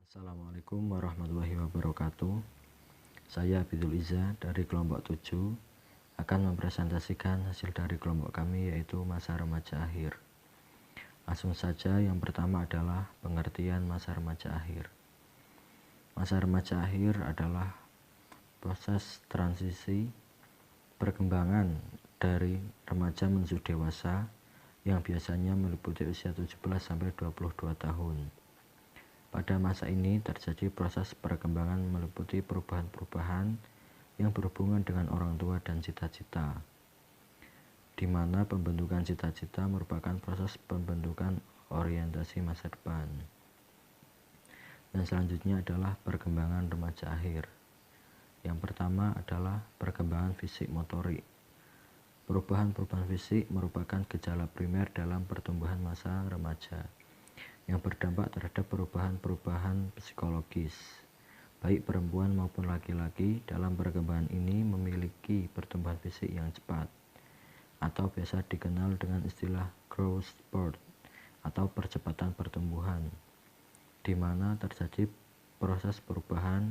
Assalamualaikum warahmatullahi wabarakatuh. Saya Abidul Iza dari kelompok 7 akan mempresentasikan hasil dari kelompok kami, yaitu masa remaja akhir. Langsung saja, yang pertama adalah pengertian masa remaja akhir. Masa remaja akhir adalah proses transisi perkembangan dari remaja menuju dewasa yang biasanya meliputi usia 17-22 tahun. Pada masa ini terjadi proses perkembangan meliputi perubahan-perubahan yang berhubungan dengan orang tua dan cita-cita, di mana pembentukan cita-cita merupakan proses pembentukan orientasi masa depan. Dan selanjutnya adalah perkembangan remaja akhir. Yang pertama adalah perkembangan fisik motorik. Perubahan-perubahan fisik merupakan gejala primer dalam pertumbuhan masa remaja yang berdampak terhadap perubahan-perubahan psikologis. Baik perempuan maupun laki-laki dalam perkembangan ini memiliki pertumbuhan fisik yang cepat, atau biasa dikenal dengan istilah growth spurt atau percepatan pertumbuhan, di mana terjadi proses perubahan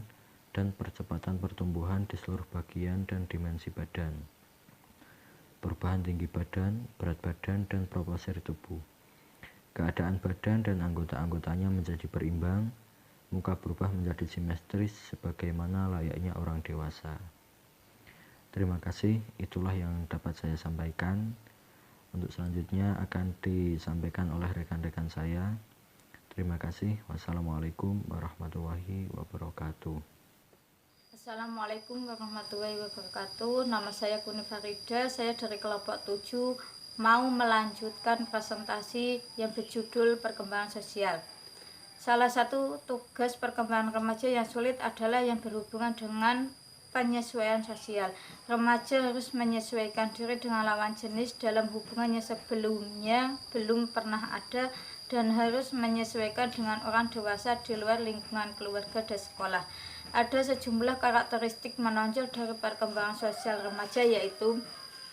dan percepatan pertumbuhan di seluruh bagian dan dimensi badan. Perubahan tinggi badan, berat badan, dan proporsi tubuh. Keadaan badan dan anggota-anggotanya menjadi berimbang, muka berubah menjadi simetris sebagaimana layaknya orang dewasa. Terima kasih, itulah yang dapat saya sampaikan. Untuk selanjutnya akan disampaikan oleh rekan-rekan saya. Terima kasih. Wassalamualaikum warahmatullahi wabarakatuh. Assalamualaikum warahmatullahi wabarakatuh. Nama saya Kuni Farida, saya dari kelompok 7 mau melanjutkan presentasi yang berjudul perkembangan sosial. Salah satu tugas perkembangan remaja yang sulit adalah yang berhubungan dengan penyesuaian sosial. Remaja harus menyesuaikan diri dengan lawan jenis dalam hubungannya sebelumnya belum pernah ada, dan harus menyesuaikan dengan orang dewasa di luar lingkungan keluarga dan sekolah. Ada sejumlah karakteristik menonjol dari perkembangan sosial remaja, yaitu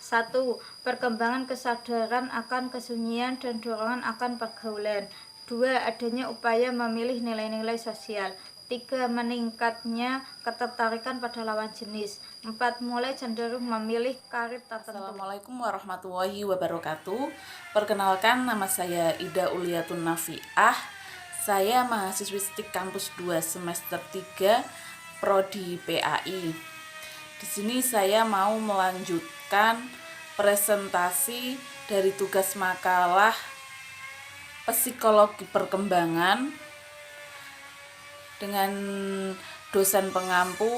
1. Perkembangan kesadaran akan kesunyian dan dorongan akan pergaulan. 2. Adanya upaya memilih nilai-nilai sosial. 3. Meningkatnya ketertarikan pada lawan jenis. 4. Mulai cenderung memilih karir tertentu. Assalamualaikum warahmatullahi wabarakatuh. Perkenalkan, nama saya Ida Uliatun Nafiah. Saya mahasiswi STIK Kampus 2 semester 3 Prodi PAI. Di sini saya mau melanjutkan presentasi dari tugas makalah psikologi perkembangan dengan dosen pengampu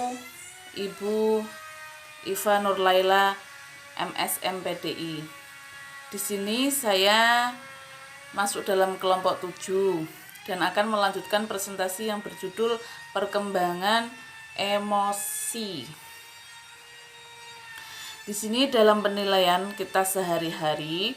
Ibu Iva Nurlaila MSM PDI. Di sini saya masuk dalam kelompok 7 dan akan melanjutkan presentasi yang berjudul perkembangan emosi. Di sini dalam penilaian kita sehari-hari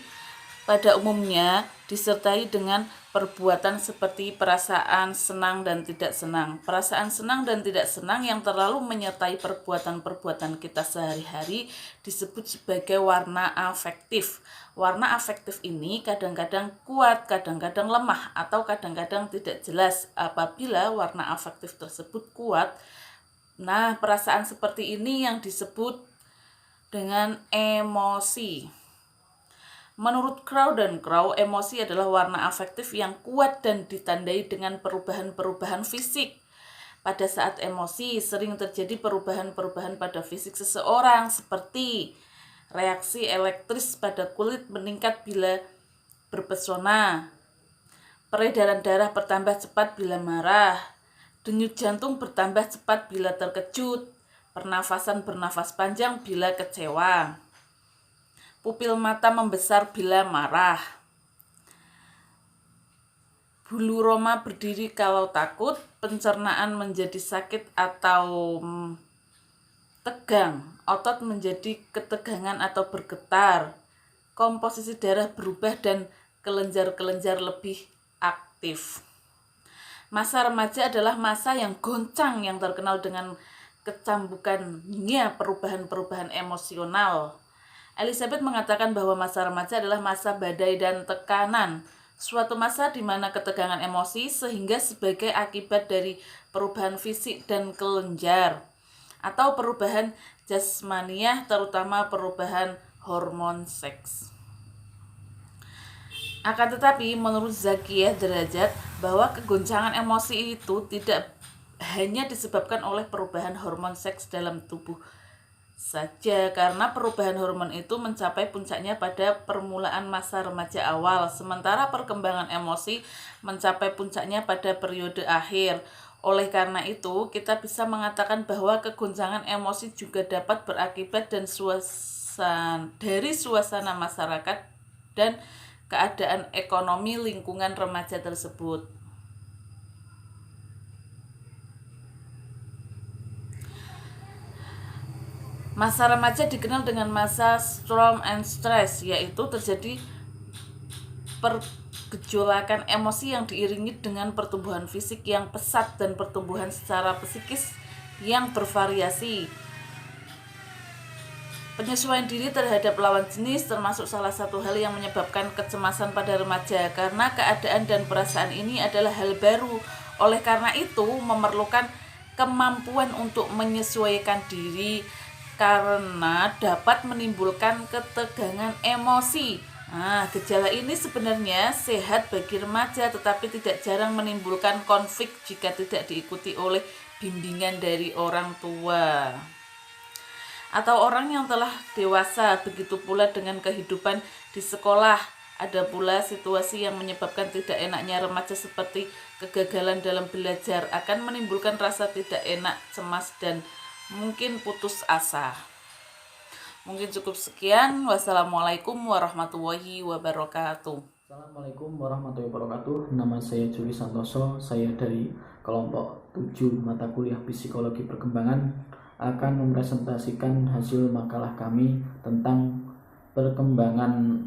pada umumnya disertai dengan perbuatan seperti perasaan senang dan tidak senang. Perasaan senang dan tidak senang yang terlalu menyertai perbuatan-perbuatan kita sehari-hari disebut sebagai warna afektif. Warna afektif ini kadang-kadang kuat, kadang-kadang lemah, atau kadang-kadang tidak jelas. Apabila warna afektif tersebut kuat, nah, perasaan seperti ini yang disebut dengan emosi. Menurut Crow dan Crow, emosi adalah warna afektif yang kuat dan ditandai dengan perubahan-perubahan fisik. Pada saat emosi, sering terjadi perubahan-perubahan pada fisik seseorang, seperti reaksi elektris pada kulit meningkat bila berpesona, peredaran darah bertambah cepat bila marah, denyut jantung bertambah cepat bila terkejut, pernafasan bernafas panjang bila kecewa, pupil mata membesar bila marah, bulu roma berdiri kalau takut, pencernaan menjadi sakit atau tegang, otot menjadi ketegangan atau bergetar, komposisi darah berubah dan kelenjar-kelenjar lebih aktif. Masa remaja adalah masa yang goncang yang terkenal dengan kecambukannya perubahan-perubahan emosional. Elizabeth mengatakan bahwa masa remaja adalah masa badai dan tekanan. suatu masa di mana ketegangan emosi sehingga sebagai akibat dari perubahan fisik dan kelenjar atau perubahan jasmaniah, terutama perubahan hormon seks. Akan tetapi menurut Zakiyah Derajat bahwa kegoncangan emosi itu tidak hanya disebabkan oleh perubahan hormon seks dalam tubuh saja, karena perubahan hormon itu mencapai puncaknya pada permulaan masa remaja awal, sementara perkembangan emosi mencapai puncaknya pada periode akhir. Oleh karena itu, kita bisa mengatakan bahwa kegoncangan emosi juga dapat berakibat dari suasana masyarakat dan keadaan ekonomi lingkungan remaja tersebut. Masa remaja dikenal dengan masa storm and stress, yaitu terjadi pergejolakan emosi yang diiringi dengan pertumbuhan fisik yang pesat dan pertumbuhan secara psikis yang bervariasi. Penyesuaian diri terhadap lawan jenis termasuk salah satu hal yang menyebabkan kecemasan pada remaja, karena keadaan dan perasaan ini adalah hal baru. Oleh karena itu, memerlukan kemampuan untuk menyesuaikan diri karena dapat menimbulkan ketegangan emosi. Nah, gejala ini sebenarnya sehat bagi remaja, tetapi tidak jarang menimbulkan konflik jika tidak diikuti oleh bimbingan dari orang tua atau orang yang telah dewasa. Begitu pula dengan kehidupan di sekolah. Ada pula situasi yang menyebabkan tidak enaknya remaja seperti kegagalan dalam belajar, akan menimbulkan rasa tidak enak, cemas, dan mungkin putus asa. Mungkin cukup sekian. Wassalamualaikum warahmatullahi wabarakatuh. Assalamualaikum warahmatullahi wabarakatuh. Nama saya Juli Santoso. Saya dari kelompok 7 mata kuliah Psikologi Perkembangan akan mempresentasikan hasil makalah kami tentang perkembangan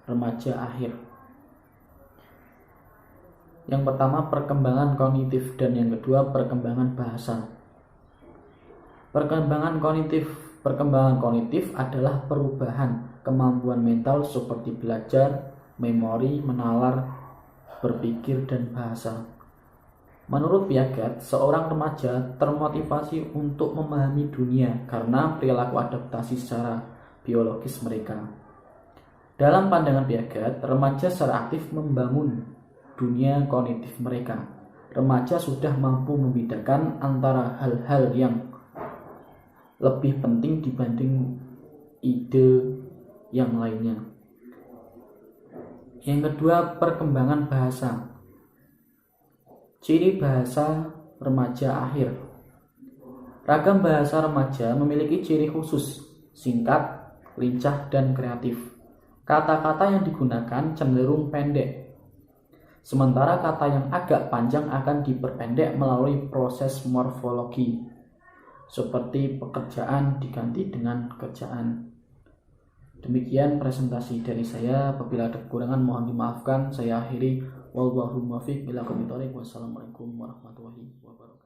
remaja akhir. Yang pertama, perkembangan kognitif, dan yang kedua, perkembangan bahasa. Perkembangan kognitif adalah perubahan kemampuan mental seperti belajar, memori, menalar, berpikir, dan bahasa. Menurut Piaget, seorang remaja termotivasi untuk memahami dunia karena perilaku adaptasi secara biologis mereka. Dalam pandangan Piaget, remaja secara aktif membangun dunia kognitif mereka. Remaja sudah mampu membedakan antara hal-hal yang lebih penting dibanding ide yang lainnya. Yang kedua, perkembangan bahasa. Ciri bahasa remaja akhir. Ragam bahasa remaja memiliki ciri khusus, singkat, lincah, dan kreatif. Kata-kata yang digunakan cenderung pendek, sementara kata yang agak panjang akan diperpendek melalui proses morfologi, seperti pekerjaan diganti dengan kerjaan. Demikian presentasi dari saya. Apabila ada kekurangan mohon dimaafkan. Saya akhiri. Wallahu muwaffiq ila aqwamit thoriq. Wassalamualaikum warahmatullahi wabarakatuh.